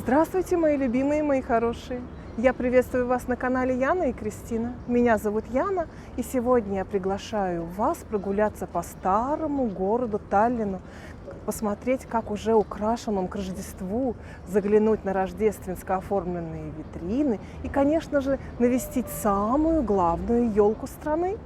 Здравствуйте, мои любимые, мои хорошие! Я приветствую вас на канале Яна и Кристина. Меня зовут Яна, и сегодня я приглашаю вас прогуляться по старому городу Таллину, посмотреть, как уже украшен он к Рождеству, заглянуть на рождественско оформленные витрины и, конечно же, навестить самую главную елку страны.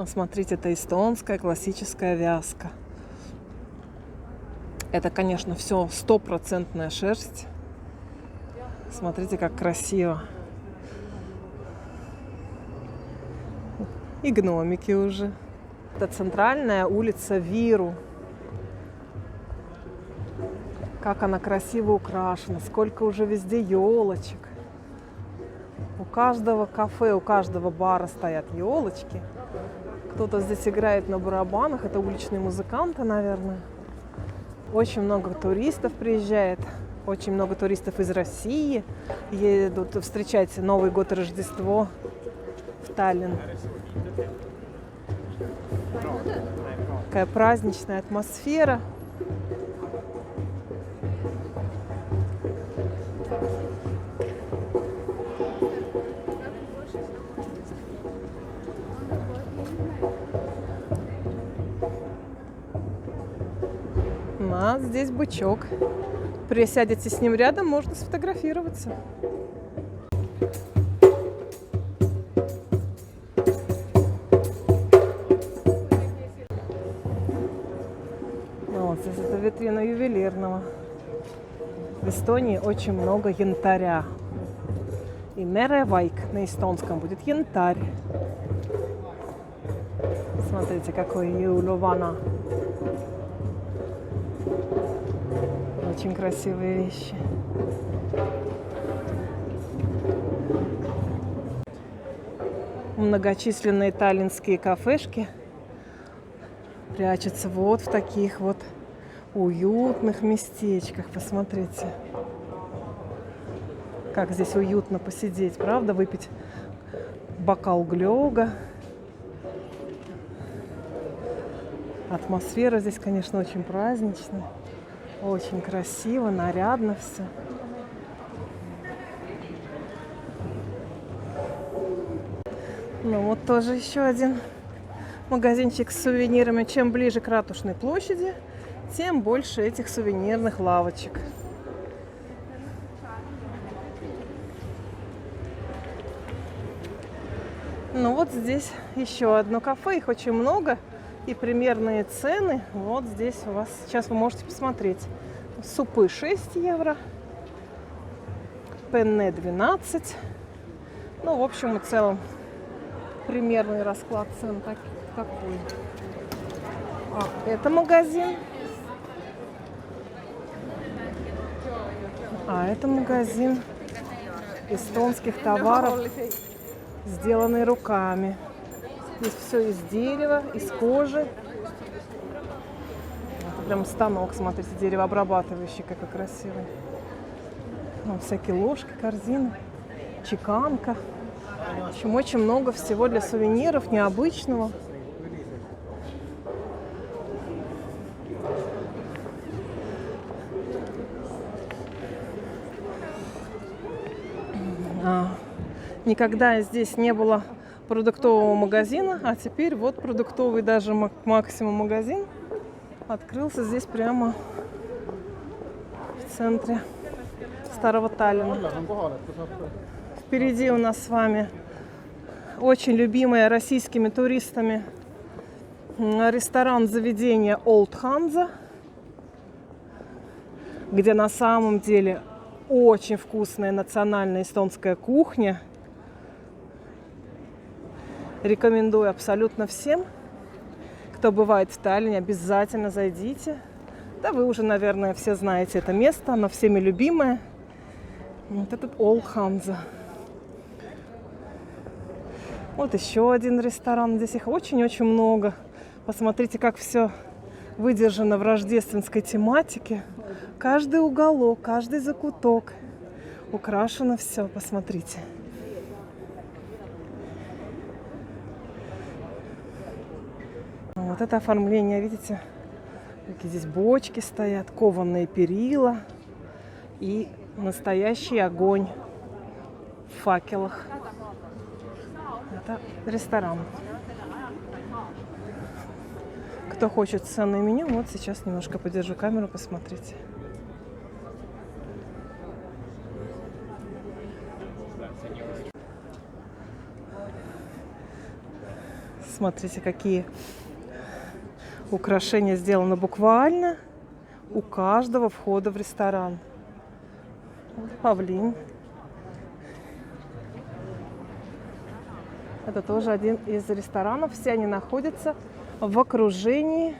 Смотрите, это эстонская классическая вязка. Это, конечно, все стопроцентная шерсть. Смотрите, как красиво. И гномики уже. Это центральная улица Виру. Как она красиво украшена, сколько уже везде елочек. У каждого кафе, у каждого бара стоят елочки. Кто-то здесь играет на барабанах, это уличные музыканты, наверное. Очень много туристов приезжает, очень много туристов из России едут встречать Новый год и Рождество в Таллин. Такая праздничная атмосфера. А здесь бычок. Присядете с ним рядом, можно сфотографироваться. Вот здесь это витрина ювелирного. В Эстонии очень много янтаря. И меревайк на эстонском будет янтарь. Смотрите, какой юлована. Очень красивые вещи. Многочисленные таллинские кафешки прячутся вот в таких вот уютных местечках. Посмотрите, как здесь уютно посидеть, правда? Выпить бокал глёга. Атмосфера здесь, конечно, очень праздничная. Очень красиво, нарядно все. Ну вот тоже еще один магазинчик с сувенирами. Чем ближе к Ратушной площади, тем больше этих сувенирных лавочек. Ну вот здесь еще одно кафе, их очень много. И примерные цены вот здесь у вас. Сейчас вы можете посмотреть. Супы 6 евро. Пенне 12. Ну, в общем и целом, примерный расклад цен такой. Это магазин. А это магазин эстонских товаров, сделанный руками. Здесь все из дерева, из кожи. Это прям станок, смотрите, деревообрабатывающий, какой красивый. Ну, всякие ложки, корзины, чеканка. В общем, очень много всего для сувениров, необычного. Никогда здесь не было продуктового магазина, а теперь вот продуктовый даже максимум магазин открылся здесь прямо в центре старого Таллина. Впереди у нас с вами очень любимая российскими туристами ресторан-заведение Old Hansa, где на самом деле очень вкусная национальная эстонская кухня. Рекомендую абсолютно всем, кто бывает в Таллине, обязательно зайдите. Да вы уже, наверное, все знаете это место, оно всеми любимое. Вот этот Old Hansa. Вот еще один ресторан. Здесь их очень-очень много. Посмотрите, как все выдержано в рождественской тематике. Каждый уголок, каждый закуток. Украшено все, посмотрите. Вот это оформление, видите? Какие здесь бочки стоят, кованые перила и настоящий огонь в факелах. Это ресторан. Кто хочет ценное меню, вот сейчас немножко подержу камеру, посмотрите. Смотрите, какие украшения сделаны буквально у каждого входа в ресторан. Вот павлин. Это тоже один из ресторанов. Все они находятся в окружении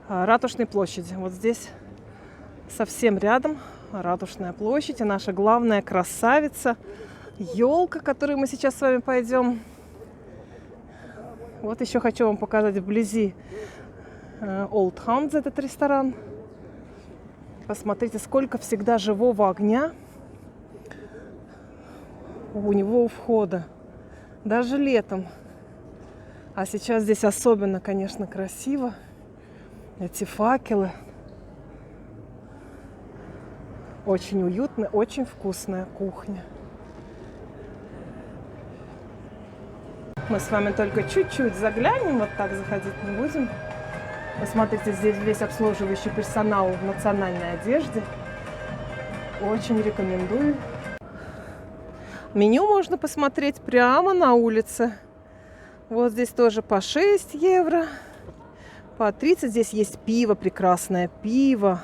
Ратушной площади. Вот здесь совсем рядом Ратушная площадь и наша главная красавица елка, к которой мы сейчас с вами пойдем. Вот еще хочу вам показать вблизи Old Hans, этот ресторан. Посмотрите, сколько всегда живого огня у него у входа. Даже летом. А сейчас здесь особенно, конечно, красиво. Эти факелы. Очень уютная, очень вкусная кухня. Мы с вами только чуть-чуть заглянем, вот так заходить не будем. Посмотрите, здесь весь обслуживающий персонал в национальной одежде. Очень рекомендую. Меню можно посмотреть прямо на улице. Вот здесь тоже по 6 евро, по 30. Здесь есть пиво, прекрасное пиво.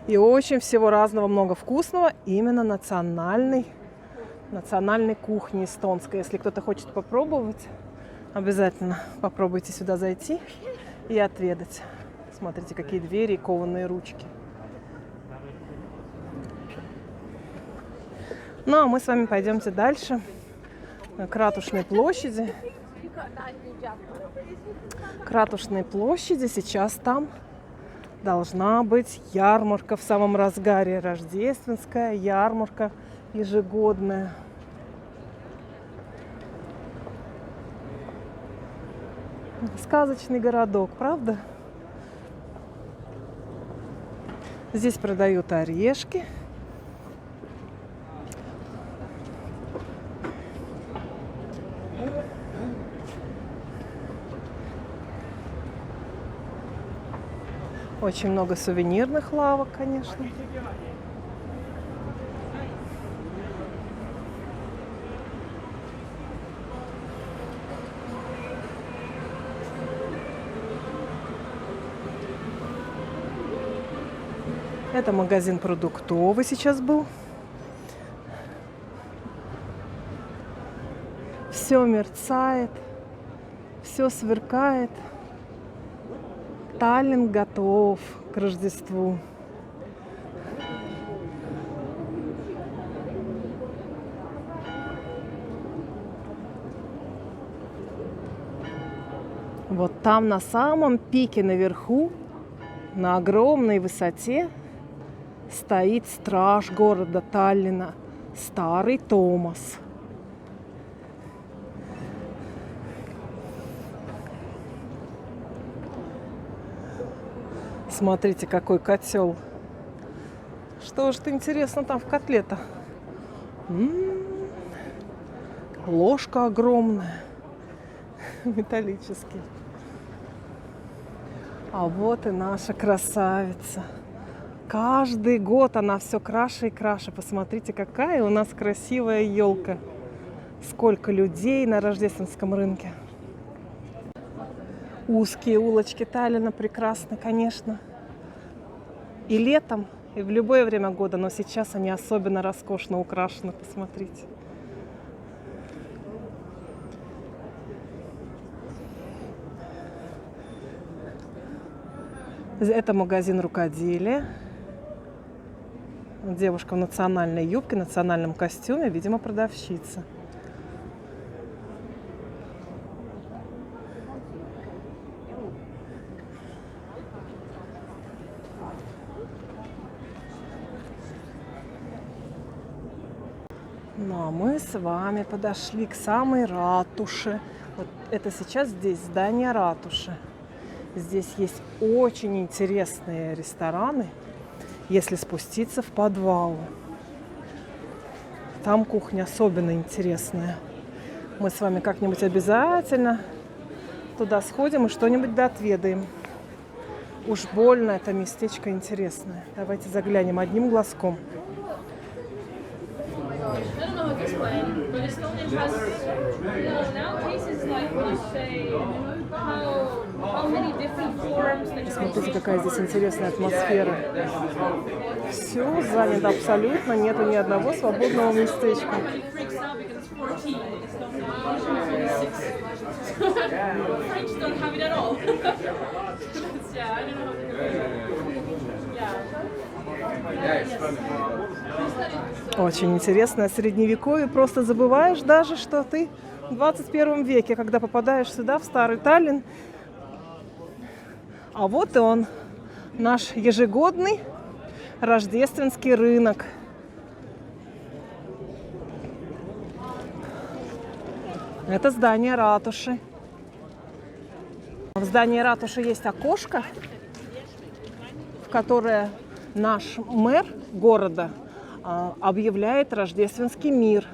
И очень всего разного, много вкусного. Именно национальной кухни эстонской. Если кто-то хочет попробовать, обязательно попробуйте сюда зайти и отведать. Смотрите, какие двери и кованые ручки. Ну, а мы с вами пойдемте дальше к Ратушной площади. К Ратушной площади. Сейчас там должна быть ярмарка в самом разгаре. Рождественская ярмарка ежегодная. Сказочный городок, правда? Здесь продают орешки. Очень много сувенирных лавок, конечно. Это магазин продуктовый сейчас был. Все мерцает, все сверкает. Таллин готов к Рождеству. Вот там на самом пике наверху, на огромной высоте, стоит страж города Таллина, старый Томас. Смотрите, какой котел. Что же интересно там в котлетах? Ложка огромная, металлический. А вот и наша красавица. Каждый год она все краше и краше. Посмотрите, какая у нас красивая елка. Сколько людей на рождественском рынке. Узкие улочки Таллина прекрасны, конечно. И летом, и в любое время года, но сейчас они особенно роскошно украшены. Посмотрите. Это магазин рукоделия. Девушка в национальной юбке, национальном костюме, видимо, продавщица. Ну а мы с вами подошли к самой ратуше. Вот это сейчас здесь здание ратуши. Здесь есть очень интересные рестораны, если спуститься в подвал. Там кухня особенно интересная. Мы с вами как-нибудь обязательно туда сходим и что-нибудь доотведаем. Уж больно это местечко интересное. Давайте заглянем одним глазком. Смотрите, какая здесь интересная атмосфера. Все занято абсолютно, нету ни одного свободного местечка. Очень интересное средневековье. Просто забываешь даже, что ты в 21 веке, когда попадаешь сюда, в старый Таллин. А вот и он, наш ежегодный рождественский рынок. Это здание ратуши. В здании ратуши есть окошко, в которое наш мэр города объявляет рождественский мир.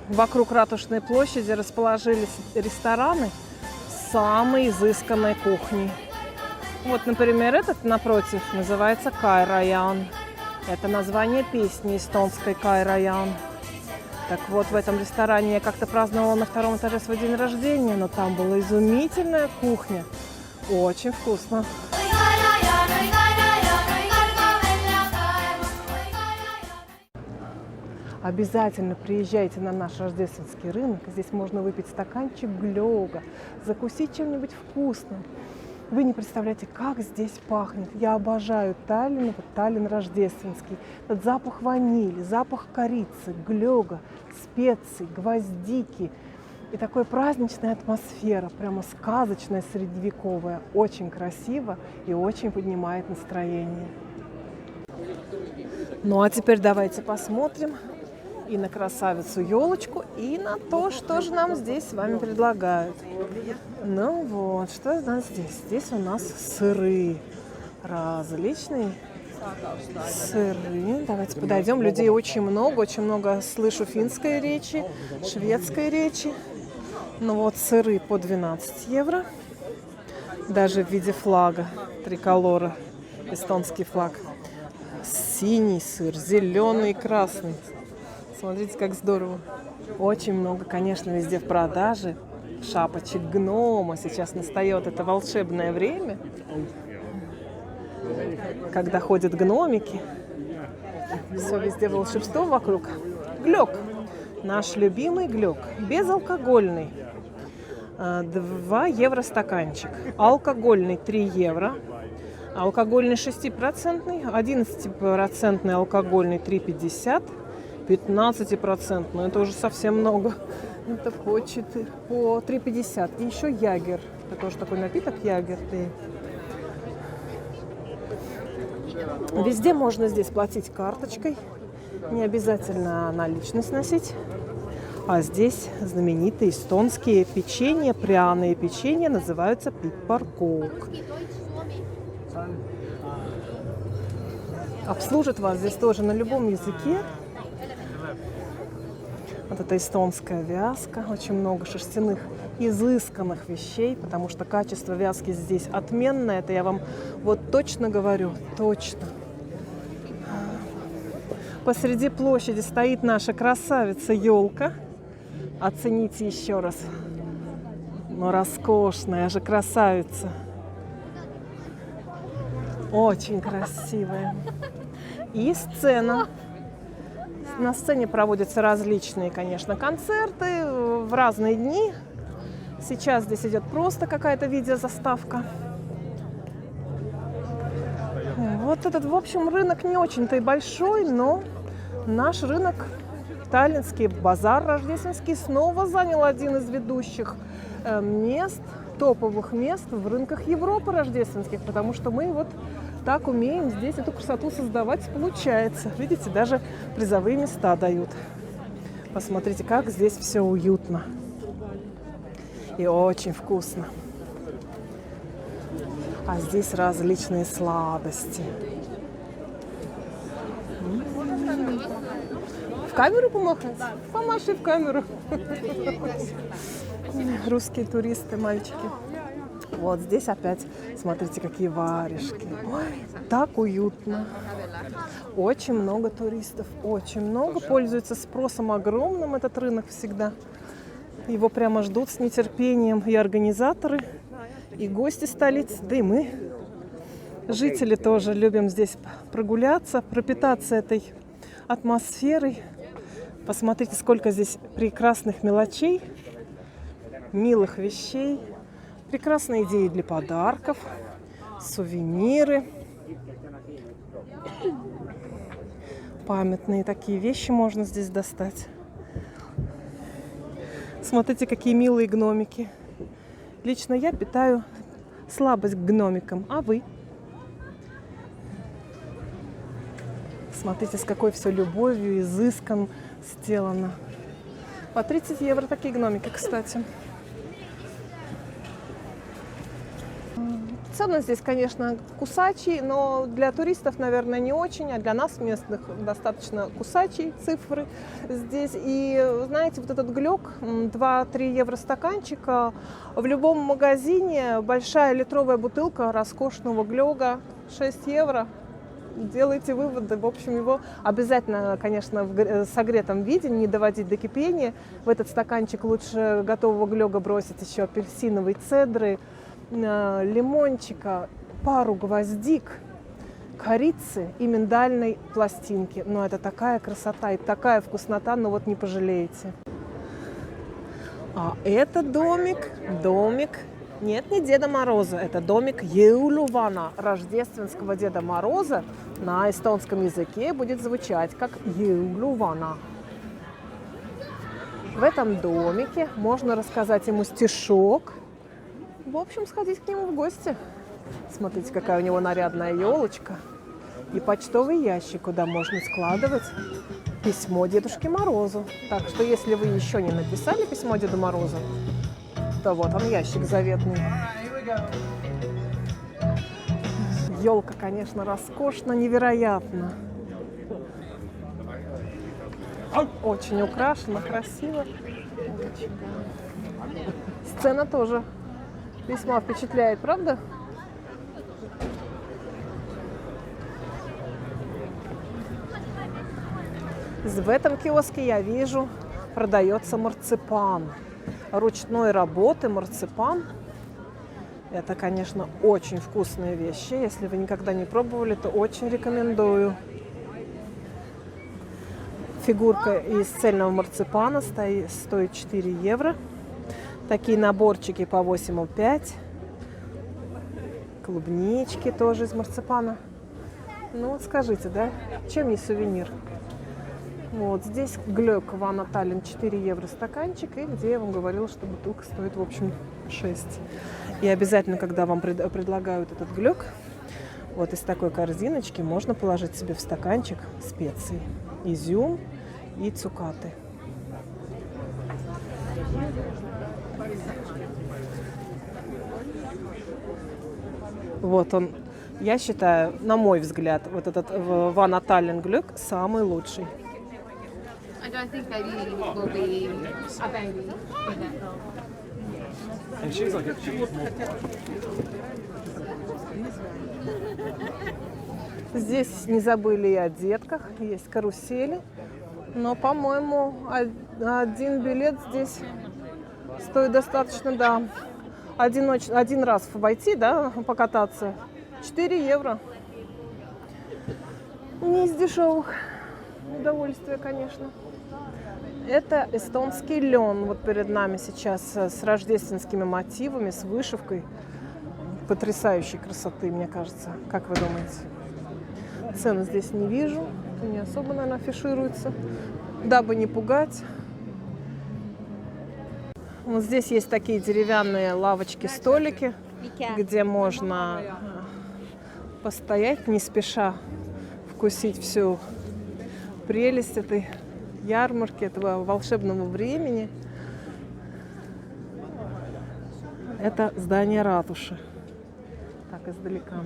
Вокруг Ратушной площади расположились рестораны с самой изысканной кухней. Вот, например, этот напротив называется Кай-Раян. Это название песни эстонской Кай-Раян. Так вот, в этом ресторане я как-то праздновала на 2-м этаже свой день рождения, но там была изумительная кухня. Очень вкусно. Обязательно приезжайте на наш рождественский рынок. Здесь можно выпить стаканчик глёга, закусить чем-нибудь вкусным. Вы не представляете, как здесь пахнет. Я обожаю Таллин, вот Таллин рождественский. Этот запах ванили, запах корицы, глёга, специй, гвоздики. И такая праздничная атмосфера, прямо сказочная, средневековая. Очень красиво и очень поднимает настроение. Ну а теперь давайте посмотрим и на красавицу елочку, и на то, что же нам здесь с вами предлагают. Ну вот, что у нас здесь? Здесь у нас сыры различные. Сыры. Давайте подойдем. Людей очень много слышу финской речи, шведской речи. Ну вот сыры по 12 евро. Даже в виде флага, триколора, эстонский флаг. Синий сыр, зеленый и красный. Смотрите, как здорово. Очень много, конечно, везде в продаже шапочек гнома. Сейчас настает это волшебное время, когда ходят гномики. Все везде волшебство вокруг. Глёк. Наш любимый глёк. Безалкогольный. 2 евро стаканчик. Алкогольный 3 евро. Алкогольный 6%, 11% алкогольный 3,50, 15%, это уже совсем много. Это по 3,50. И еще ягер. Это тоже такой напиток ягер. Везде можно здесь платить карточкой. Не обязательно наличность носить. А здесь знаменитые эстонские печенья, пряные печенья, называются пиппаркоок. Обслужат вас здесь тоже на любом языке. Вот это эстонская вязка. Очень много шерстяных, изысканных вещей, потому что качество вязки здесь отменное. Это я вам вот точно говорю. Точно. Посреди площади стоит наша красавица-елка. Оцените еще раз. Ну, роскошная же красавица. Очень красивая. И сцена. На сцене проводятся различные, конечно, концерты в разные дни. Сейчас здесь идет просто какая-то видеозаставка. Вот этот, в общем, рынок не очень-то и большой, но наш рынок, таллинский базар рождественский, снова занял один из ведущих мест, топовых мест в рынках Европы рождественских, потому что мы вот так умеем здесь эту красоту создавать, получается. Видите, даже призовые места дают. Посмотрите, как здесь все уютно и очень вкусно. А здесь различные сладости. В камеру помахать? Помаши в камеру. Русские туристы, мальчики. Вот здесь опять, смотрите, какие варежки. Ой, так уютно. Очень много туристов, очень много. Пользуется спросом огромным этот рынок всегда. Его прямо ждут с нетерпением и организаторы, и гости столицы, да и мы, жители, тоже любим здесь прогуляться, пропитаться этой атмосферой. Посмотрите, сколько здесь прекрасных мелочей, милых вещей, прекрасные идеи для подарков, сувениры, памятные такие вещи можно здесь достать. Смотрите, какие милые гномики. Лично я питаю слабость к гномикам, а вы? Смотрите, с какой все любовью, изыском сделано. По 30 евро такие гномики, кстати. Цены здесь, конечно, кусачие, но для туристов, наверное, не очень, а для нас, местных, достаточно кусачие цифры здесь. И, знаете, вот этот глёк, 2-3 евро стаканчика, в любом магазине большая литровая бутылка роскошного глёга 6 евро. Делайте выводы. В общем, его обязательно, конечно, в согретом виде, не доводить до кипения. В этот стаканчик лучше готового глёга бросить еще апельсиновой цедры, лимончика, пару гвоздик, корицы и миндальной пластинки. Но это такая красота и такая вкуснота, но вот не пожалеете. А это домик, нет, не Деда Мороза, это домик Jõuluvana, рождественского Деда Мороза. На эстонском языке будет звучать как Jõuluvana. В этом домике можно рассказать ему стишок. В общем, сходить к нему в гости. Смотрите, какая у него нарядная елочка. И почтовый ящик, куда можно складывать письмо Дедушке Морозу. Так что, если вы еще не написали письмо Деду Морозу, то вот он, ящик заветный. Елка, конечно, роскошна, невероятно. Очень украшена, красиво. Сцена тоже весьма впечатляет, правда? В этом киоске я вижу, продается марципан. Ручной работы марципан. Это, конечно, очень вкусные вещи. Если вы никогда не пробовали, то очень рекомендую. Фигурка из цельного марципана стоит 4 евро. Такие наборчики по 8,5. Клубнички тоже из марципана. Ну вот скажите, да, чем не сувенир? Вот здесь глёк Вана Таллин 4 евро стаканчик. И где я вам говорила, что бутылка стоит, в общем, 6. И обязательно, когда вам предлагают этот глёк, вот из такой корзиночки можно положить себе в стаканчик специи. Изюм и цукаты. Вот он, я считаю, на мой взгляд, вот этот Вана Таллин глёк самый лучший. Здесь не забыли и о детках, есть карусели. Но, по-моему, один билет здесь стоит достаточно, да. Один раз войти, да, покататься, 4 евро. Не из дешевых. Удовольствие, конечно. Это эстонский лен. Вот перед нами сейчас с рождественскими мотивами, с вышивкой. Потрясающей красоты, мне кажется. Как вы думаете? цен здесь не вижу. Не особо, наверное, афишируется, дабы не пугать. Вот здесь есть такие деревянные лавочки, столики, где можно постоять, не спеша вкусить всю прелесть этой ярмарки, этого волшебного времени. Это здание ратуши. Так, издалека.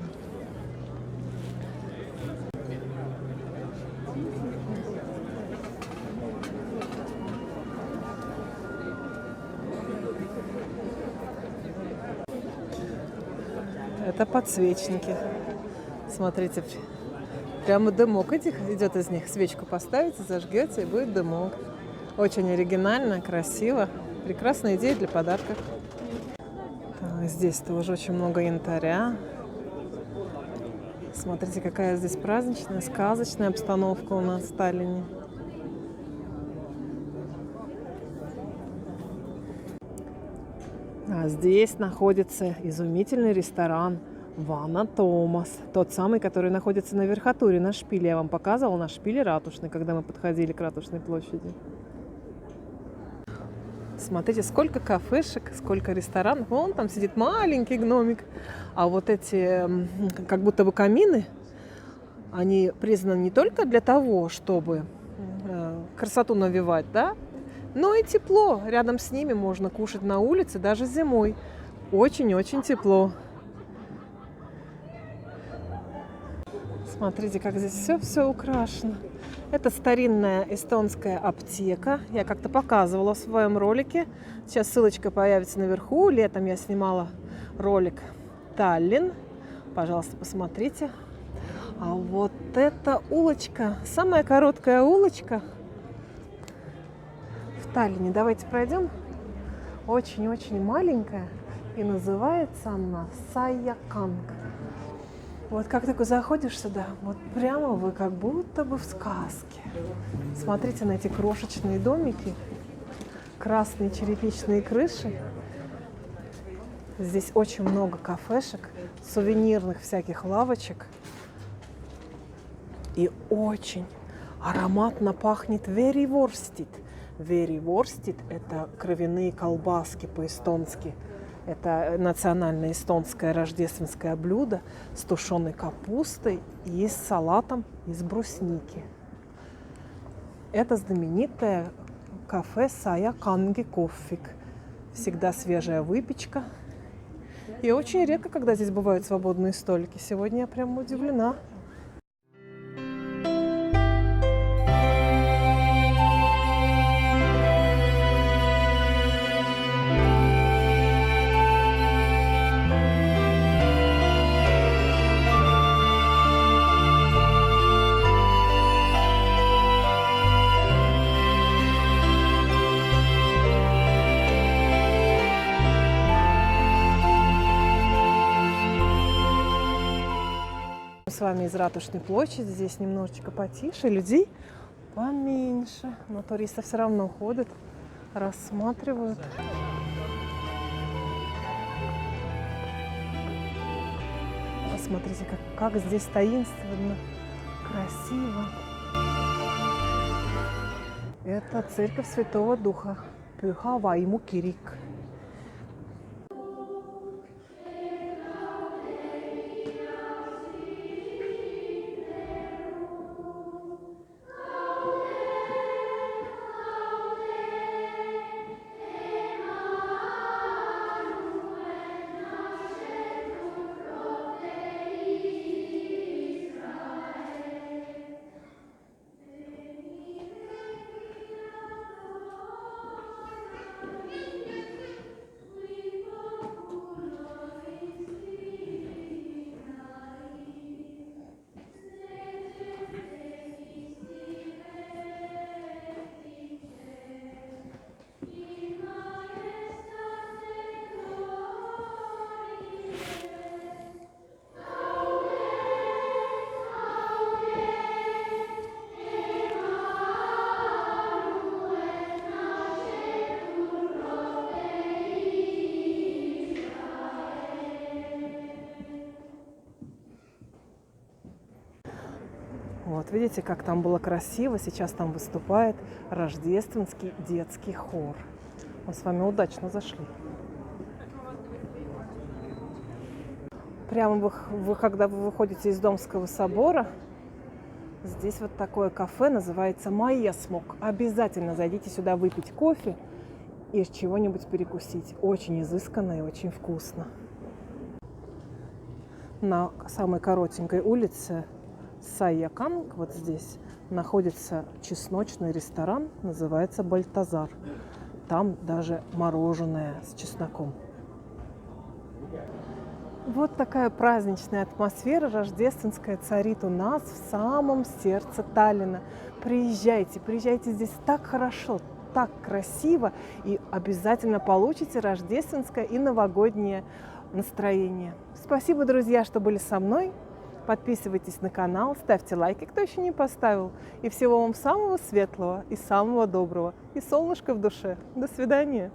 Это подсвечники. Смотрите, прямо дымок идет из них. Свечку поставите, зажгете, и будет дымок. Очень оригинально, красиво. Прекрасная идея для подарков. Так, здесь тоже очень много янтаря. Смотрите, какая здесь праздничная, сказочная обстановка у нас в Таллине. А здесь находится изумительный ресторан Вана Томас. Тот самый, который находится на верхотуре, на шпиле. Я вам показывала на шпиле ратушной, когда мы подходили к Ратушной площади. Смотрите, сколько кафешек, сколько ресторанов. Вон там сидит маленький гномик. А вот эти, как будто бы камины, они признаны не только для того, чтобы красоту навевать, да, но и тепло. Рядом с ними можно кушать на улице даже зимой. Очень-очень тепло. Смотрите, как здесь все украшено. Это старинная эстонская аптека. Я как-то показывала в своем ролике. Сейчас ссылочка появится наверху. Летом я снимала ролик Таллин. Пожалуйста, посмотрите. А вот эта улочка, самая короткая улочка в Таллине. Давайте пройдем. Очень-очень маленькая. И называется она Саяканг. Вот как только заходишь сюда, вот прямо вы как будто бы в сказке. Смотрите на эти крошечные домики, красные черепичные крыши. Здесь очень много кафешек, сувенирных всяких лавочек. И очень ароматно пахнет вериворстит. Вериворстит – это кровяные колбаски по-эстонски. Это национальное эстонское рождественское блюдо с тушеной капустой и с салатом из брусники. Это знаменитое кафе Саяканги Коффик. Всегда свежая выпечка. И очень редко, когда здесь бывают свободные столики. Сегодня я прям удивлена. С вами из Ратушной площади. Здесь немножечко потише, людей поменьше. Но туристы все равно ходят, рассматривают. Посмотрите, как здесь таинственно, красиво. Это церковь Святого Духа. Пюха Вайму Кирик. Вот, видите, как там было красиво. Сейчас там выступает рождественский детский хор. Мы с вами удачно зашли. Прямо когда вы выходите из Домского собора, здесь вот такое кафе, называется «Майя Смок». Обязательно зайдите сюда выпить кофе и чего-нибудь перекусить. Очень изысканно и очень вкусно. На самой коротенькой улице Сайяканг, вот здесь, находится чесночный ресторан, называется «Бальтазар». Там даже мороженое с чесноком. Вот такая праздничная атмосфера рождественская царит у нас в самом сердце Таллина. Приезжайте, приезжайте, здесь так хорошо, так красиво, и обязательно получите рождественское и новогоднее настроение. Спасибо, друзья, что были со мной. Подписывайтесь на канал, ставьте лайки, кто еще не поставил. И всего вам самого светлого и самого доброго. И солнышко в душе. До свидания.